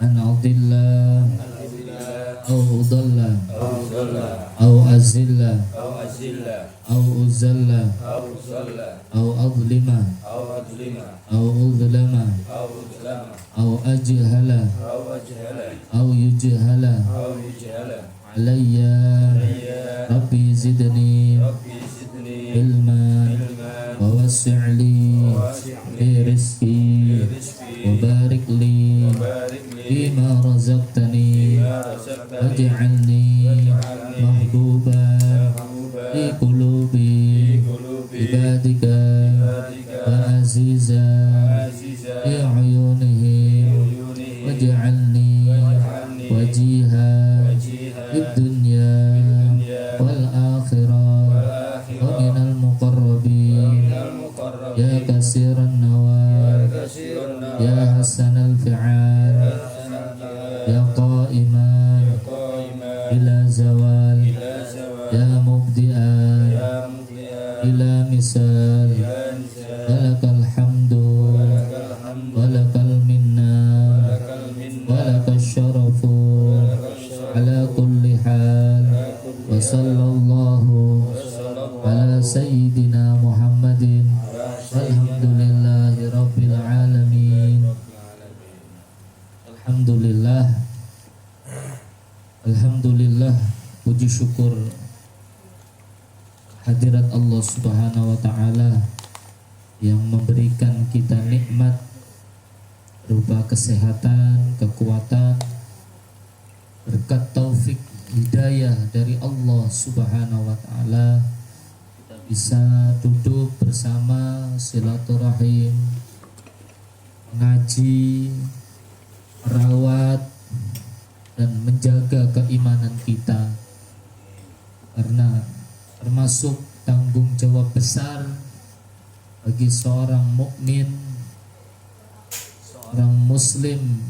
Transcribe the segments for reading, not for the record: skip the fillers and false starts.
أن أضل أو أضل أو أزل أو أزل أو أظلم أو أظلم أو أجهل أو يجهل علي ربي زدني علما ووسع لي في رزقي وبارك لي فيما رزقتني واجعلني محبوبا في قلوب عبادك وعزيزا في عيونهم واجعلني وجيها في الدنيا والآخرة ومن المقربين يا كثير النوال يا حسن الفعال يا قائما إلى زوال يا مبدئا إلى مثال ولك الحمد ولك المنة ولك الشرف على كل حال وصلى الله على سيدنا محمد والحمد لله رب العالمين. Alhamdulillah, puji syukur hadirat Allah Subhanahu wa taala yang memberikan kita nikmat berupa kesehatan, kekuatan, berkat taufik hidayah dari Allah Subhanahu wa taala kita bisa duduk bersama, silaturahim, mengaji, merawat dan menjaga keimanan kita, karena termasuk tanggung jawab besar bagi seorang mukmin, seorang muslim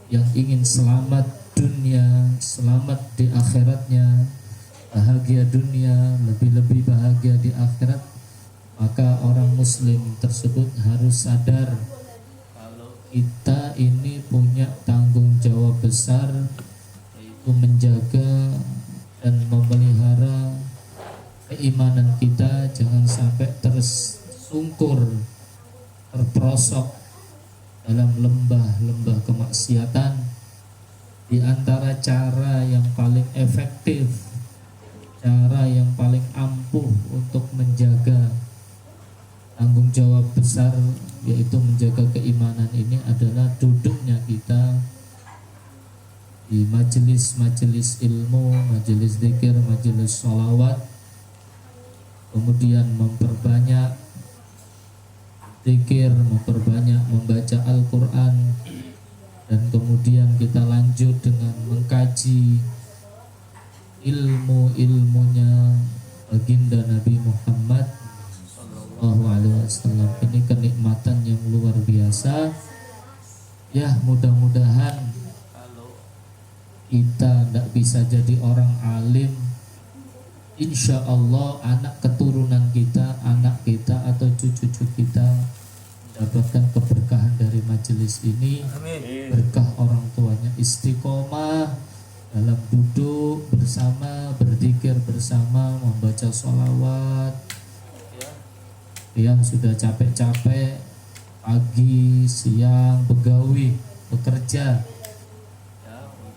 yang ingin selamat dunia, selamat di akhiratnya, bahagia dunia, lebih-lebih bahagia di akhirat. Maka orang muslim tersebut harus sadar kalau kita ini punya tanggung jawab besar, yaitu menjaga dan memelihara keimanan kita jangan sampai tersungkur, terperosok dalam lembah-lembah kemaksiatan. Di antara cara yang paling efektif, cara yang paling ampuh untuk menjaga tanggung jawab besar, yaitu menjaga keimanan ini adalah duduknya kita di majelis-majelis ilmu, majelis zikir, majelis sholawat, kemudian memperbanyak zikir, memperbanyak membaca Al-Quran, dan kemudian kita lanjut dengan mengkaji ilmu-ilmunya baginda Nabi Muhammad SAW. Ini kenikmatan yang luar biasa. Ya, mudah-mudahan kita tidak bisa jadi orang alim, insya Allah anak keturunan kita, anak kita atau cucu-cucu kita mendapatkan keberkahan dari majelis ini. Amin. Berkah orang tuanya istiqomah dalam duduk bersama, berzikir bersama, membaca sholawat. Yang sudah capek-capek pagi, siang, begawi, bekerja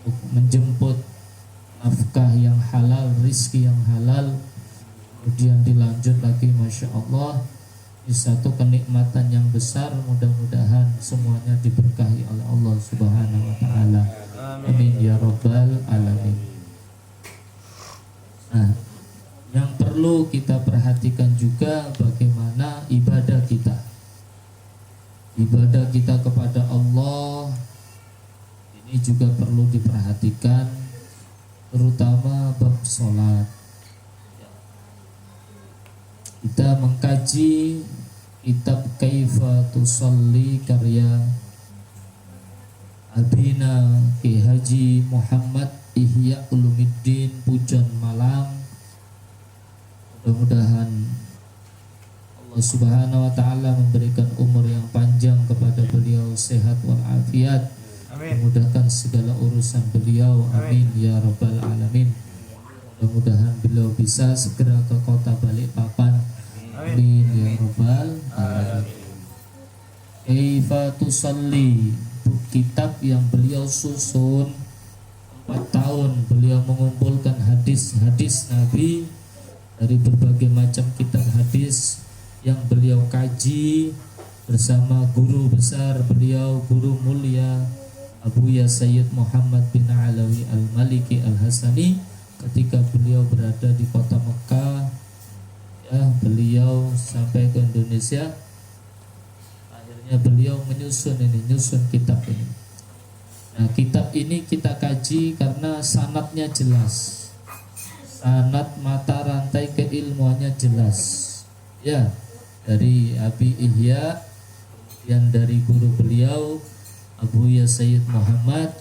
untuk menjemput nafkah yang halal, rizki yang halal, kemudian dilanjut lagi, Masya Allah. Ini satu kenikmatan yang besar, mudah-mudahan semuanya diberkahi oleh Allah Subhanahu wa ta'ala. Amin ya rabbal alamin. Nah, yang perlu kita perhatikan juga bagaimana ibadah kita. Ibadah kita kepada Allah ini juga perlu diperhatikan, terutama bab sholat. Kita mengkaji kitab Kaifa Tusalli karya Abina Ki Haji Muhammad Ihya Ulumuddin Pujon Malang. Mudah-mudahan Allah Subhanahu wa ta'ala memberikan umur yang panjang kepada beliau, sehat walafiat, memudahkan segala urusan beliau, amin ya rabbal alamin. Mudah-mudahan beliau bisa segera ke kota Balikpapan, amin ya rabbal alamin. Kaifa tusalli, kitab yang beliau susun 4 tahun. Beliau mengumpulkan hadis-hadis Nabi dari berbagai macam kitab hadis yang beliau kaji bersama guru besar beliau, guru mulia Abuya Sayyid Muhammad bin Alawi Al-Maliki Al-Hasani. Ketika beliau berada di kota Mekah, ya, beliau sampai ke Indonesia. Akhirnya beliau nyusun kitab ini. Nah, kitab ini kita kaji karena sanadnya jelas, sanad mata rantai keilmuannya jelas, ya, dari Abi Ihya, kemudian dari guru beliau Abuya Sayyid Muhammad,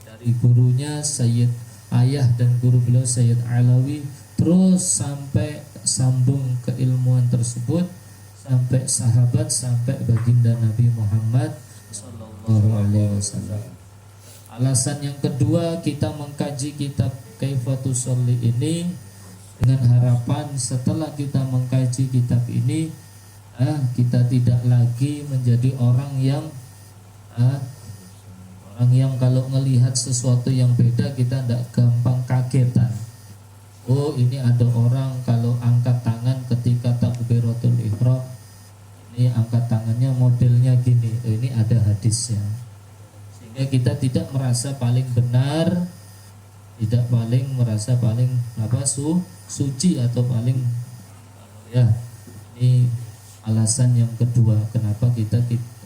dari gurunya Sayyid ayah dan guru beliau Sayyid Alawi, terus sampai sambung keilmuan tersebut sampai sahabat, sampai baginda Nabi Muhammad sallallahu alaihi wasallam. Alasan yang kedua kita mengkaji kitab Kaifa Tusalli ini dengan harapan setelah kita mengkaji kitab ini, kita tidak lagi menjadi orang yang kalau ngelihat sesuatu yang beda kita tidak gampang kagetan. Oh, ini ada orang kalau angkat tangan ketika takbiratul ihram, ini angkat tangannya modelnya gini. Oh, ini ada hadisnya. Sehingga kita tidak merasa paling benar, tidak merasa paling suci atau paling, ya. Ini alasan yang kedua kenapa kita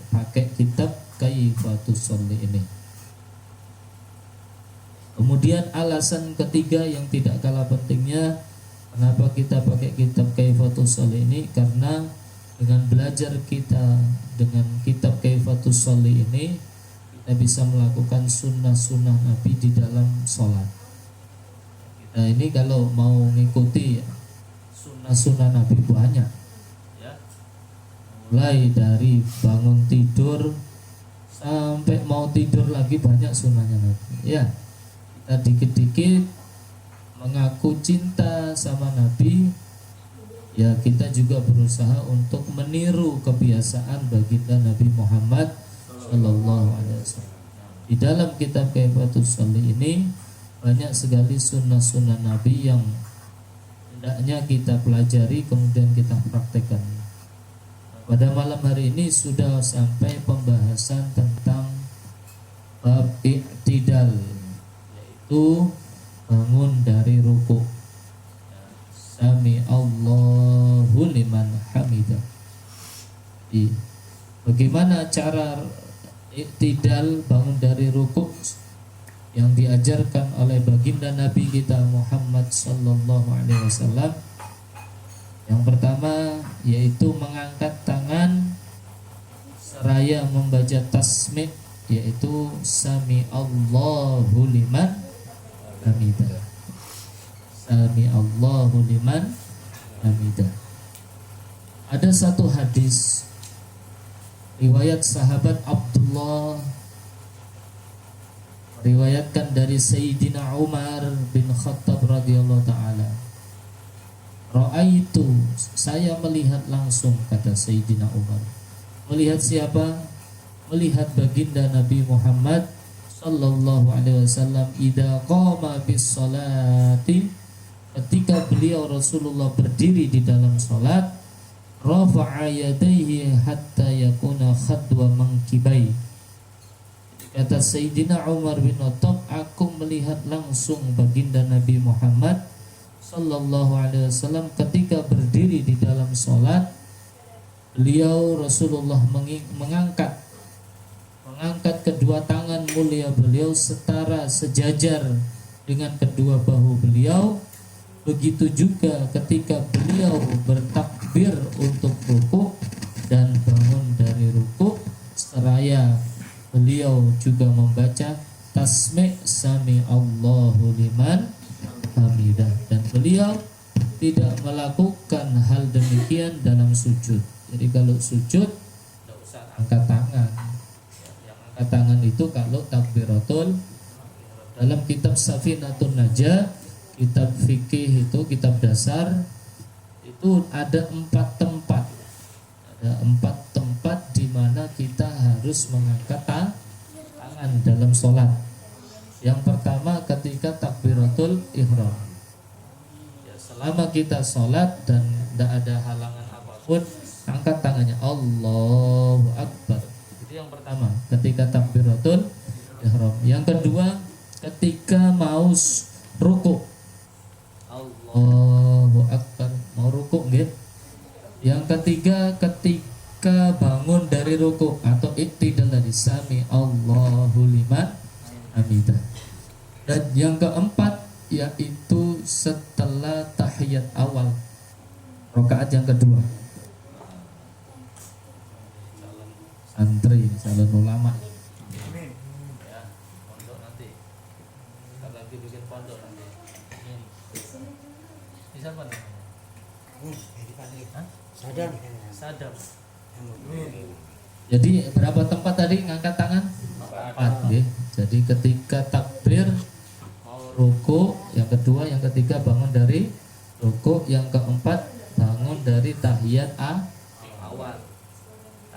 pakai kitab Kaifa Tusalli ini. Kemudian alasan ketiga yang tidak kalah pentingnya kenapa kita pakai kitab Kaifa Tusalli ini, karena dengan belajar kita dengan kitab Kaifa Tusalli ini kita bisa melakukan sunnah-sunnah Nabi di dalam sholat. Kita ini kalau mau mengikuti sunnah-sunnah Nabi banyak, ya, mulai dari bangun tidur sampai mau tidur lagi banyak sunnahnya Nabi, ya. Kita dikit-dikit mengaku cinta sama Nabi, ya, kita juga berusaha untuk meniru kebiasaan baginda Nabi Muhammad sallallahu alaihi wasallam. Di dalam kitab Kaifa Tusalli ini banyak sekali sunnah-sunnah Nabi yang hendaknya kita pelajari kemudian kita praktekkan. Pada malam hari ini sudah sampai pembahasan tentang bab i'tidal, yaitu bangun dari ruku. Sami Allahu liman hamidah. Bagaimana cara i'tidal, bangun dari ruku yang diajarkan oleh baginda Nabi kita Muhammad sallallahu alaihi wasallam? Yang pertama yaitu mengangkat tangan seraya membaca tasmi', yaitu Sami Allahu liman hamidah. Sami Allahu liman hamidah. Ada satu hadis riwayat sahabat Abdullah meriwayatkan dari Sayyidina Umar bin Khattab radhiyallahu ta'ala. Ra'aitu, saya melihat langsung, kata Sayyidina Umar. Melihat siapa? Melihat baginda Nabi Muhammad sallallahu alaihi wasallam idza qama bis salati, ketika beliau Rasulullah berdiri di dalam salat, rafa'a yadayhi hatta yakuna khadwa mankibai. Kata Sayyidina Umar bin Khattab, aku melihat langsung baginda Nabi Muhammad sallallahu alaihi wasallam ketika berdiri di dalam salat, beliau Rasulullah mengangkat kedua tangan mulia beliau setara sejajar dengan kedua bahu beliau. Begitu juga ketika beliau bertakbir untuk ruku dan bangun dari ruku, seraya beliau juga membaca tasmi' Sami Allahu liman hamidah, dan beliau tidak melakukan hal demikian dalam sujud. Jadi kalau sujud tidak usah angkat tangan. Yang angkat angkat tangan itu kalau takbiratul dalam kitab Safinatun Najah, kitab fikih itu, kitab dasar itu ada 4 tempat. Ada 4 tempat di mana kita harus mengangkat tangan dalam sholat. Yang pertama ketika takbiratul ihram. Ya, selama kita sholat dan tidak ada halangan apapun, angkat tangannya Allahu Akbar. Itu yang pertama ketika takbiratul ihram. Yang kedua ketika mau ruku, Allahu Akbar, mau ruku gitu. Yang ketiga ketika bangun dari ruku atau iktidal tadi, sami Allahu liman hamidah. Dan yang keempat yaitu setelah tahiyat awal, rakaat yang kedua. Santri, calon ulama. Ya, pondok nanti. Kita lagi bikin pondok nanti. Ini siapa namanya? Sadam. Sadam. Jadi berapa tempat tadi ngangkat tangan? 4 ya. Jadi ketika takbir mau ruku, yang kedua, yang ketiga bangun dari ruku, yang keempat bangun dari tahiyat awal.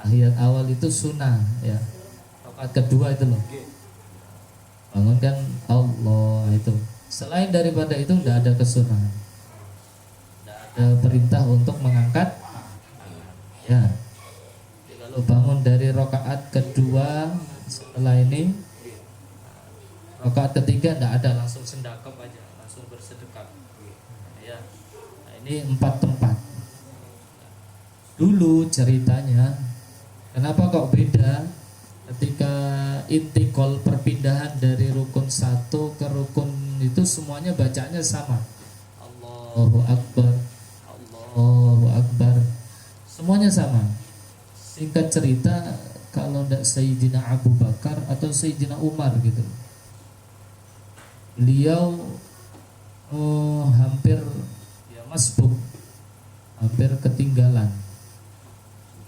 Tahiyat awal itu sunnah ya. Rakaat kedua itu loh. Bangun kan Allah itu. Selain daripada itu tidak ada kesunahan. Tidak ada perintah untuk mengangkat ya. Jadi kalau bangun dari rakaat kedua setelah ini, rakaat ketiga tidak ada, langsung sendakap aja, langsung bersedekap. Ya. Nah, ini 4 tempat. Dulu ceritanya, kenapa kok beda ketika intikal perpindahan dari rukun 1 ke rukun itu semuanya bacanya sama. Allahu Akbar, Allahu Akbar. Semuanya sama. Singkat cerita, kalau tidak Sayyidina Abu Bakar atau Sayyidina Umar gitu, beliau hampir ya masbuk, hampir ketinggalan.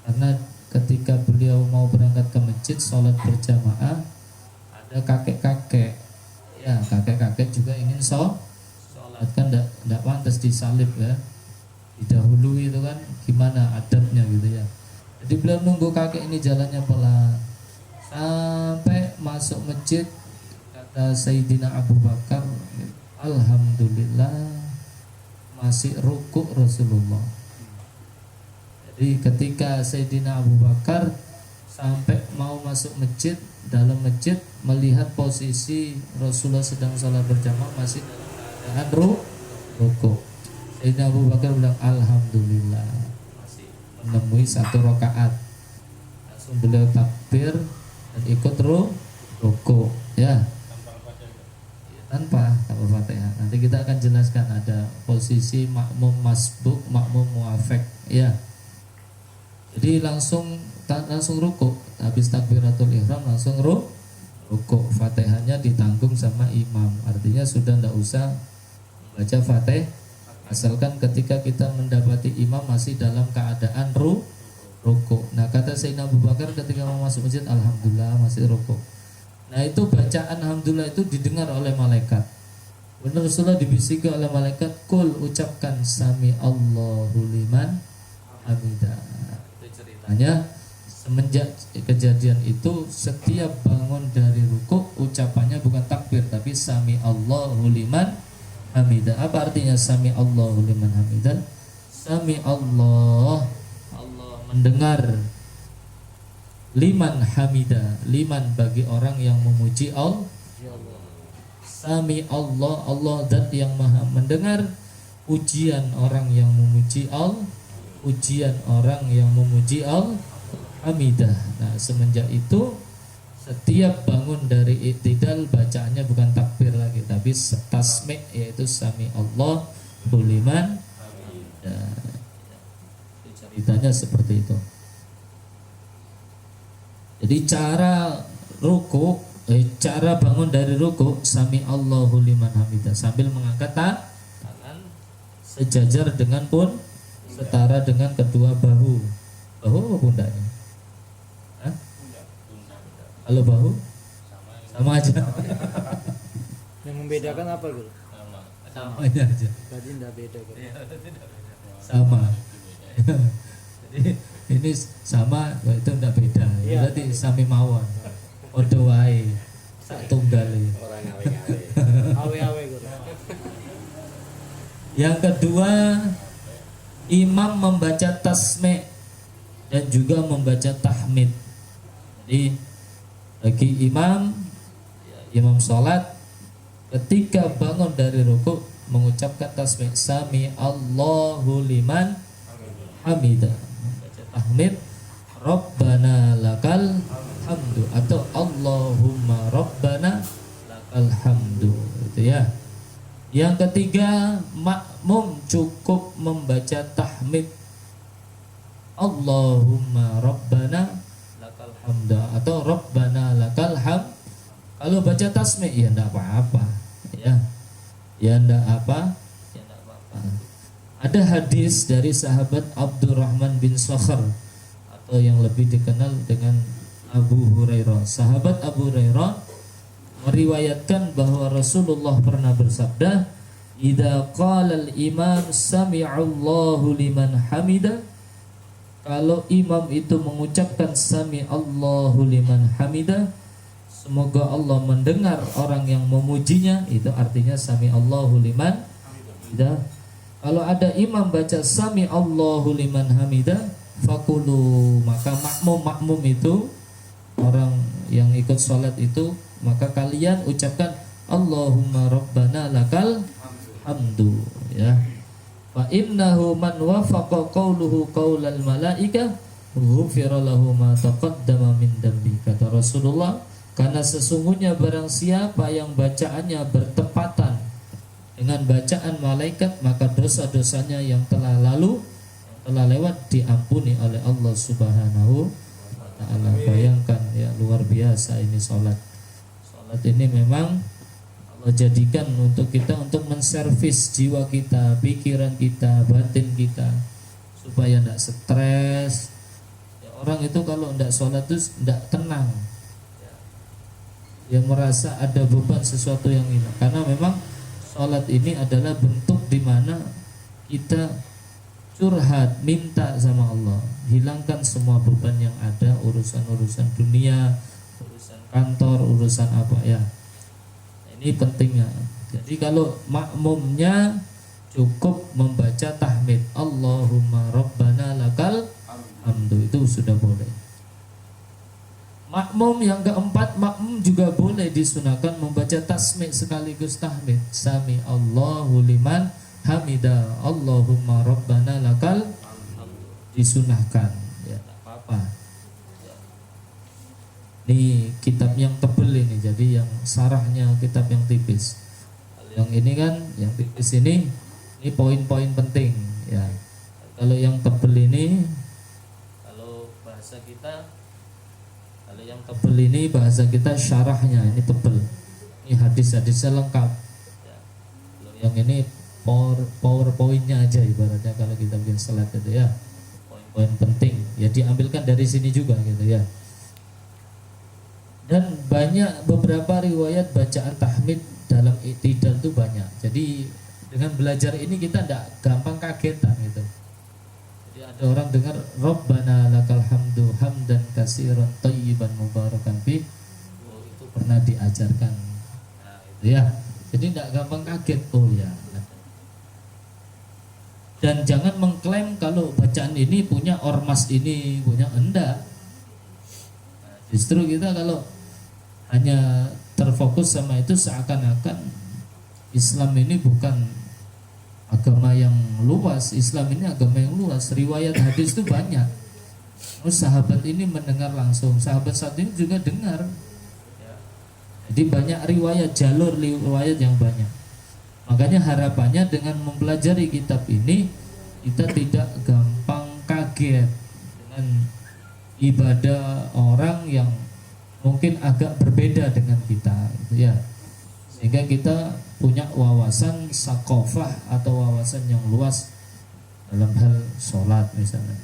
Karena ketika beliau mau berangkat ke masjid sholat berjamaah, ada kakek-kakek, ya kakek-kakek juga ingin sholat kan, tidak pantas disalib ya, didahului itu kan, gimana adabnya gitu ya. Jadi beliau nunggu kakek ini jalannya pelan sampai masuk masjid. Kata Sayyidina Abu Bakar, alhamdulillah masih rukuk Rasulullah. Jadi ketika Sayyidina Abu Bakar sampai mau masuk masjid, dalam masjid melihat posisi Rasulullah sedang sholat berjamaah masih dalam keadaan rukuk. Sayyidina Abu Bakar bilang alhamdulillah masih menemui 1 rakaat. Langsung beliau takbir dan ikut rukuk ya. Tanpa Fatihah. Nanti kita akan jelaskan ada posisi makmum masbuk, makmum muafek ya. Jadi langsung rukuk, habis takbiratul ihram langsung rukuk. Fatihahnya ditanggung sama imam. Artinya sudah tidak usah baca Fatihah, asalkan ketika kita mendapati imam masih dalam keadaan rukuk. Nah, kata Sayyidina Abu Bakar ketika mau masuk masjid, alhamdulillah masih rukuk. Nah, itu bacaan alhamdulillah itu didengar oleh malaikat. Benar, Rasulullah dibisiki oleh malaikat, kul, ucapkan sami Allahu liman hamidah. Hanya semenjak kejadian itu, setiap bangun dari rukuk ucapannya bukan takbir tapi sami Allahu liman hamidah. Apa artinya sami Allahu liman hamidah? Sami Allah, Allah mendengar, liman hamidah, liman bagi orang yang memuji Allah. Sami Allah, Allah zat yang maha mendengar pujian orang yang memuji Allah, ujian orang yang memuji al-hamidah. Nah, semenjak itu setiap bangun dari i'tidal bacaannya bukan takbir lagi tapi tasmi', yaitu sami Allah liman hamidah. Ceritanya seperti itu. Jadi cara ruku, cara bangun dari ruku sami Allahu liman hamidah sambil mengangkat tangan sejajar dengan setara dengan kedua bahu apa pundaknya? Kalau bahu sama aja. Yang membedakan apa guru? Samanya aja. Berarti tidak beda guru. Sama. Jadi ini sama, itu tidak beda. Iya. Berarti sami mawon. Odo wae. Sak tunggal. Orang ngawe-ngawe. Awe-awe guru. Yang kedua, imam membaca tasmi' dan juga membaca tahmid. Jadi bagi imam sholat ketika bangun dari rukuk mengucapkan tasmi' sami Allahu liman hamidah, membaca tahmid Rabbana lakal hamdu atau Allahumma Rabbana lakal hamdu, gitu ya. Yang ketiga, makmum cukup membaca tahmid Allahumma Rabbana lakal hamda atau Rabbana lakal ham. Kalau baca tasmi' ya enggak apa-apa, ya. Ya enggak apa? Ya enggak apa-apa. Ada hadis dari sahabat Abdurrahman bin Sakhar atau yang lebih dikenal dengan Abu Hurairah. Sahabat Abu Hurairah meriwayatkan bahwa Rasulullah pernah bersabda, "Idza qala al-imam sami'allahu liman hamidah." Kalau imam itu mengucapkan sami Allahu liman hamidah, semoga Allah mendengar orang yang memujinya, itu artinya sami Allahu liman hamidah. Kalau ada imam baca sami Allahu liman hamidah, fakulu, maka makmum itu orang yang ikut sholat itu, maka kalian ucapkan Allahumma Rabbana lakal hamdu, ya. Fa innahu man wafaqa qawluhu qawlal malaikah ghufira lahu ma taqaddama min dambi, kata Rasulullah, karena sesungguhnya barang siapa yang bacaannya bertepatan dengan bacaan malaikat, maka dosa-dosanya yang telah lalu, yang telah lewat diampuni oleh Allah Subhanahu wa ta'ala. Bayangkan ya, luar biasa ini sholat. Sholat ini memang Allah jadikan untuk kita untuk menservis jiwa kita, pikiran kita, batin kita, supaya tidak stres. Ya, orang itu kalau tidak sholat itu tidak tenang, ya, merasa ada beban sesuatu yang hilang. Karena memang sholat ini adalah bentuk di mana kita curhat, minta sama Allah, hilangkan semua beban yang ada, urusan-urusan dunia, urusan kantor, urusan apa ya. Ini pentingnya. Jadi kalau makmumnya cukup membaca tahmid Allahumma Rabbana lakal hamdu, itu sudah boleh. Makmum yang keempat, makmum juga boleh disunahkan membaca tasmi' sekaligus tahmid sami Allahu liman hamidah Allahumma Rabbana lakal hamdu, disunahkan, ya, tak apa-apa. Ini kitab yang tebel ini, jadi yang sarahnya kitab yang tipis. Yang ini kan, yang tipis ini poin-poin penting, ya. Kalau yang tebel ini, kalau bahasa kita, kalau yang tebel ini bahasa kita syarahnya ini tebel. Ini hadis-hadisnya lengkap. Ya. Kalau yang ini powerpointnya aja ibaratnya kalau kita bikin slide itu, ya. Poin-poin penting, ya diambilkan dari sini juga gitu, ya. Dan banyak beberapa riwayat bacaan tahmid dalam i'tidal itu banyak. Jadi dengan belajar ini kita tidak gampang kagetan gitu. Jadi ada orang dengar Rabbana lakal hamdu hamdan katsiran thayyiban mubarakan fi, oh, itu pernah diajarkan. Nah, itu ya. Jadi tidak gampang kaget, oh ya. Dan jangan mengklaim kalau bacaan ini punya ormas ini, punya, enggak. Nah, justru kita kalau hanya terfokus sama itu, seakan-akan Islam ini bukan agama yang luas. Islam ini agama yang luas, riwayat hadis itu banyak. Oh, sahabat ini mendengar langsung, sahabat satu ini juga dengar. Jadi banyak riwayat, jalur riwayat yang banyak. Makanya harapannya dengan mempelajari kitab ini, kita tidak gampang kaget dengan ibadah orang yang mungkin agak berbeda dengan kita, gitu ya. Sehingga kita punya wawasan sakofah atau wawasan yang luas dalam hal sholat misalnya.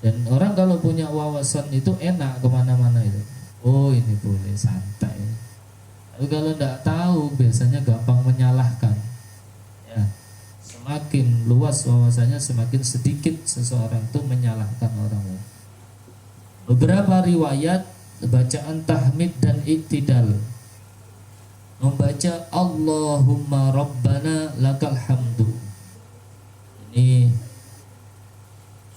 Dan orang kalau punya wawasan itu enak kemana-mana itu. Oh ini boleh santai. Tapi kalau tidak tahu biasanya gampang menyalahkan. Ya, semakin luas wawasannya semakin sedikit seseorang itu menyalahkan orang lain. Beberapa riwayat bacaan tahmid dan iktidal membaca Allahumma Rabbana lakal hamdu. Ini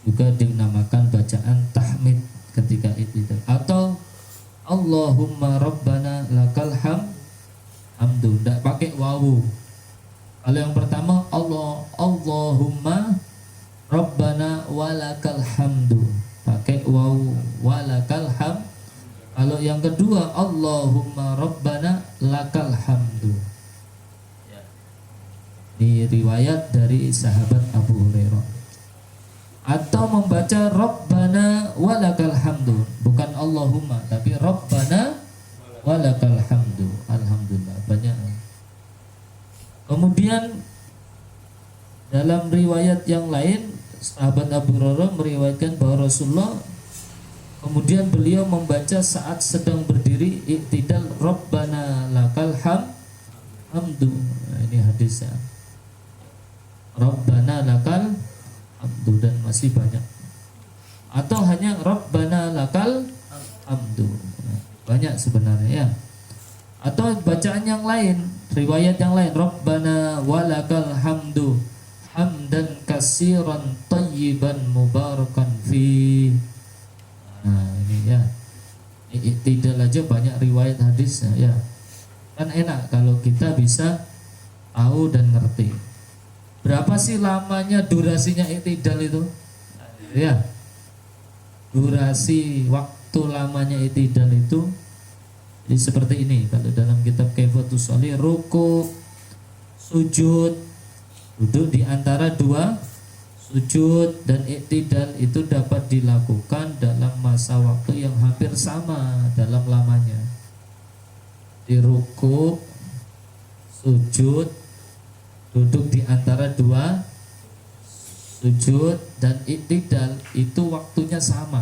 juga dinamakan bacaan tahmid ketika iktidal, atau Allahumma Rabbana lakal hamdu, tidak pakai wawu. Kalau yang pertama Allahumma Rabbana walakal hamdu, pakai wawu walakal hamdu. Kalau yang kedua Allahumma Rabbana lakal hamdu. Ini riwayat dari sahabat Abu Hurairah. Atau membaca Rabbana walakal hamdu, bukan Allahumma tapi Rabbana walakal hamdu. Alhamdulillah, banyak. Kemudian dalam riwayat yang lain sahabat Abu Hurairah meriwayatkan bahwa Rasulullah kemudian beliau membaca saat sedang berdiri iktidal Rabbana lakal hamdu. Nah, ini hadisnya. Rabbana lakal hamdu, dan masih banyak. Atau hanya Rabbana lakal hamdu. Nah, banyak sebenarnya ya. Atau bacaan yang lain, riwayat yang lain, Rabbana walakal hamdu hamdan katsiran thayyiban mubarakan fi. Nah ini ya, tidak aja banyak riwayat hadisnya ya. Kan enak kalau kita bisa tahu dan ngerti. Berapa sih lamanya durasinya iktidal itu? Ya, durasi waktu lamanya iktidal itu jadi seperti ini. Kalau dalam kitab Kaifatus Sholih, ruku, sujud, duduk di antara dua sujud dan iktidal itu dapat dilakukan dalam masa waktu yang hampir sama dalam lamanya. Di ruku, sujud, duduk di antara dua sujud dan iktidal itu waktunya sama.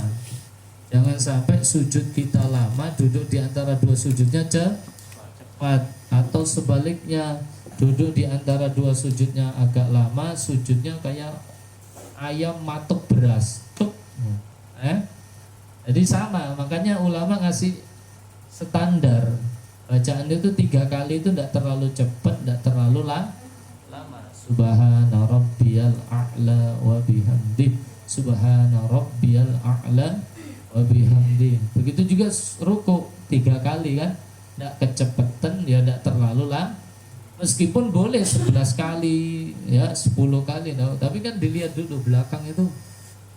Jangan sampai sujud kita lama, duduk di antara dua sujudnya cepat, atau sebaliknya duduk di antara dua sujudnya agak lama, sujudnya kayak ayam matuk beras, jadi sama. Makanya ulama ngasih standar bacaan itu 3 kali, itu tidak terlalu cepat, tidak terlalu lama. Subhana rabbiyal a'la wa bihamdi, subhana rabbiyal a'la wa bihamdi. Begitu juga ruku 3 kali kan, tidak kecepatan, ya tidak terlalu lama. Meskipun boleh 11 kali ya 10 kali, tapi kan dilihat dulu belakang itu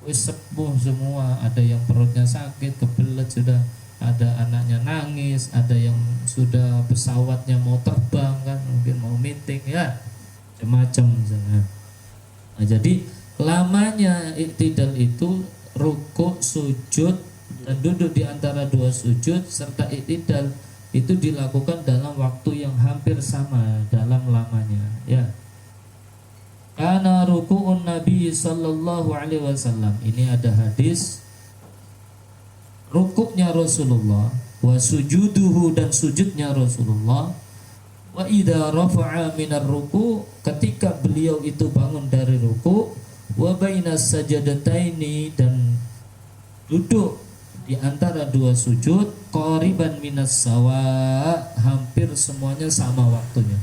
wis sepuh semua, ada yang perutnya sakit, kebelet sudah, ada anaknya nangis, ada yang sudah pesawatnya mau terbang kan, mungkin mau meeting ya, macam-macam. Nah, jadi lamanya iktidal itu rukuk, sujud dan duduk di antara dua sujud serta iktidal itu dilakukan dalam waktu yang hampir sama dalam lamanya ya. Kana ruku'un Nabi sallallahu alaihi wasallam, ini ada hadis rukuknya Rasulullah, wa sujuduhu, dan sujudnya Rasulullah, wa idza rafa'a minar ruku', ketika beliau itu bangun dari ruku', wa bainas sajadataini, dan duduk di antara dua sujud, qariban minas sawa, hampir semuanya sama waktunya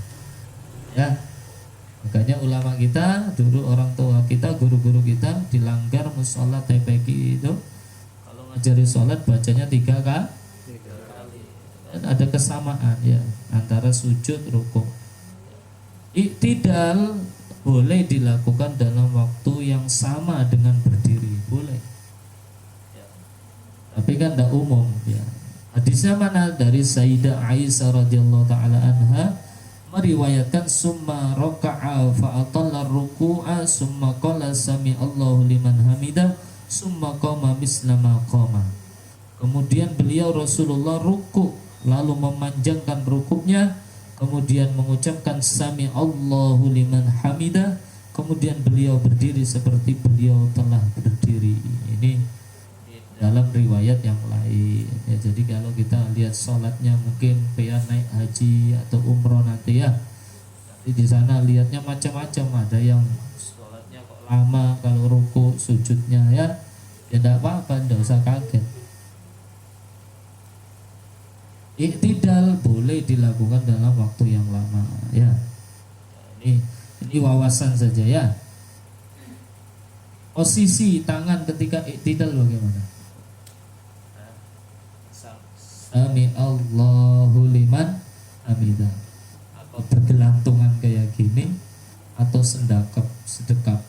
ya. Makanya ulama kita dulu, orang tua kita, guru-guru kita di Langgar Mushola TPQ itu kalau ngajari sholat bacanya 3 kali, dan ada kesamaan ya antara sujud rukuk. Iktidal boleh dilakukan dalam waktu yang sama dengan berdiri, boleh, tapi kan tidak umum ya. Hadisnya mana? Dari Sayyidah Aisyah radhiyallahu taala anha meriwayatkan summa raka'a fa atalla ruku'a summa qala sami Allahu liman hamidah summa qama misla ma qama. Kemudian beliau Rasulullah ruku, lalu memanjangkan rukuknya, kemudian mengucapkan sami Allahu liman hamidah, kemudian beliau berdiri seperti beliau telah berdiri. Ini dalam riwayat yang lain ya. Jadi kalau kita lihat sholatnya mungkin pengen naik haji atau umroh nanti ya, nanti di sana lihatnya macam-macam, ada yang sholatnya kok lama kalau ruku sujudnya ya tidak apa-apa, tidak usah kaget. Iktidal boleh dilakukan dalam waktu yang lama ya. Ini wawasan saja ya. Posisi tangan ketika iktidal bagaimana? Sami Allahu liman hamidah. Apa bergelantungan kayak gini atau sedekap?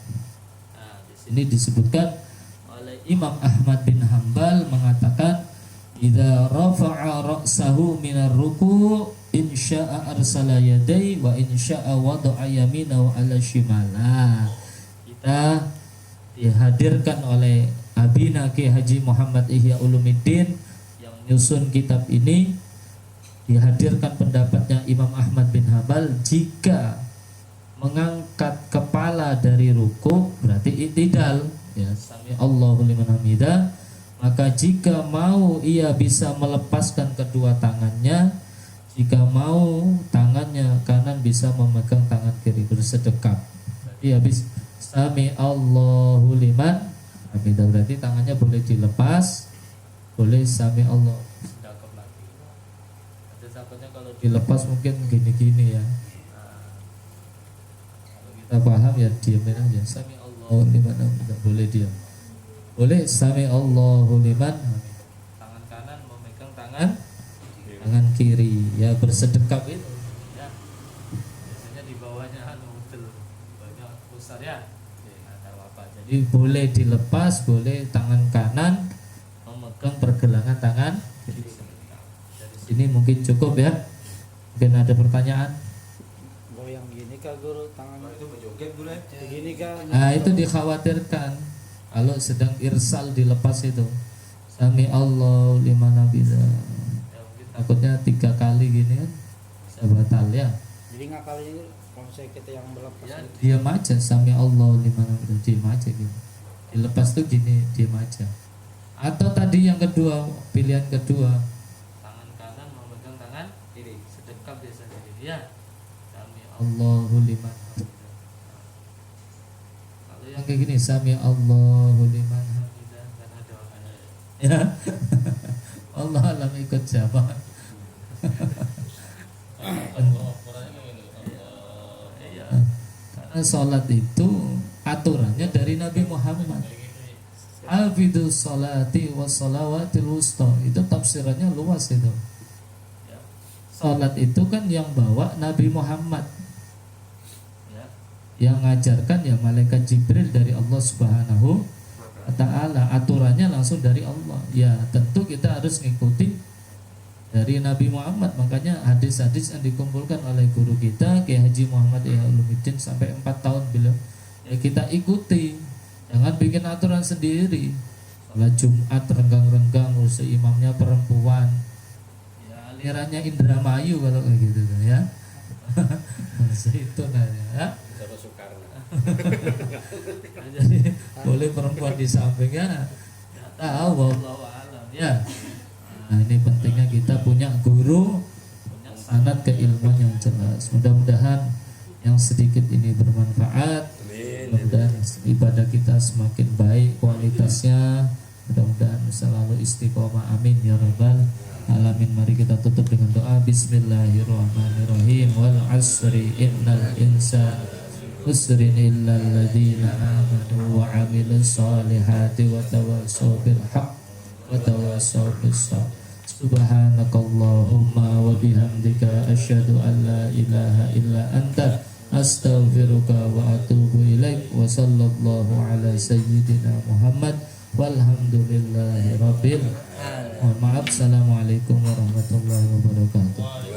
Nah, di sini disebutkan oleh Imam Ahmad bin Hambal mengatakan idza rafa'a ra'sahu minar ruku' insya'a arsala yadai wa insya'a wada'a yaminahu 'ala shimala. Kita dihadirkan oleh Abina Ki Haji Muhammad Ihya Ulumuddin yang nyusun kitab ini, dihadirkan pendapatnya Imam Ahmad bin Hambal, jika mengangkat kepala dari ruku berarti iktidal ya, sami Allahu liman hamidah. Maka jika mau ia bisa melepaskan kedua tangannya, jika mau tangannya kanan bisa memegang tangan kiri bersedekap. Jadi habis sami Allahu liman hamidah berarti tangannya boleh dilepas, boleh sami Allah sedekap lagi. Ada takutnya kalau dilepas mungkin gini-gini ya. Kalau kita paham ya diamin aja, sami Allahu liman hamidah, boleh diam. Boleh sami Allahu liman hamidah. Tangan kanan memegang tangan kiri ya, bersedekap itu ya. Biasanya di bawahnya udel banyak besar ya. Ada apa? Jadi boleh dilepas, boleh tangan kanan memegang pergelangan tangan kiri. Dari sini mungkin cukup ya. Mungkin ada pertanyaan. Goyang gini kah guru tangannya? Itu menjoget boleh. Begini kah? Nah, itu dikhawatirkan kalau sedang irsal dilepas itu. Sami Allah liman hamidah. Takutnya 3 kali gini kan bisa batal ya. Jadi ngakalinya kalau misalnya kita yang berlepas Ya, diam aja sami Allah liman hamidah, diam aja gitu. Dilepas tuh gini, diam aja. Atau tadi yang kedua, pilihan kedua, tangan kanan memegang tangan kiri, sedekap biasanya gini ya. Sami Allahu liman hamidah. Kalau yang kayak gini sami Allahu liman hamidah kan ada orangnya. Ya. Allah alam ikut siapa. Karena sholat itu aturannya dari Nabi Muhammad. Hafidzus sholati was shalawatil wusta. Itu tafsirannya luas itu. Sholat itu kan yang bawa Nabi Muhammad, yang ngajarkan ya malaikat Jibril dari Allah Subhanahu Ta'ala, aturannya langsung dari Allah. Ya tentu kita harus ngikuti dari Nabi Muhammad. Makanya hadis-hadis yang dikumpulkan oleh guru kita Ki Haji Muhammad Ihya Ulumuddin sampai 4 tahun bilang ya kita ikuti, jangan bikin aturan sendiri. Sholat Jumat renggang-renggang, usia imamnya perempuan ya, alirannya Indramayu kalau kayak gitu ya. Itu nanya ya. Jadi boleh perempuan di sampingnya, nggak tahu, wallahu alam ya. Nah, ini pentingnya kita punya guru, punya sanad keilmuan yang jelas. Mudah-mudahan yang sedikit ini bermanfaat. Mudah-mudahan ibadah kita semakin baik kualitasnya. Mudah-mudahan selalu istiqomah, amin ya rabbal alamin. Mari kita tutup dengan doa. Bismillahirrahmanirrahim. Wal asri innal insana usrin illa alladhina amanu wa amilus solihati wa tawasaw bil haqq wa tawasaw bis sabr. Subhanakallahumma wa bihamdika asyhadu an la ilaha illa anta astaghfiruka wa atubu ilaik. Wa sallallahu ala sayyidina Muhammad walhamdulillahi rabbil alamin. Maaf. Assalamualaikum warahmatullahi wabarakatuh.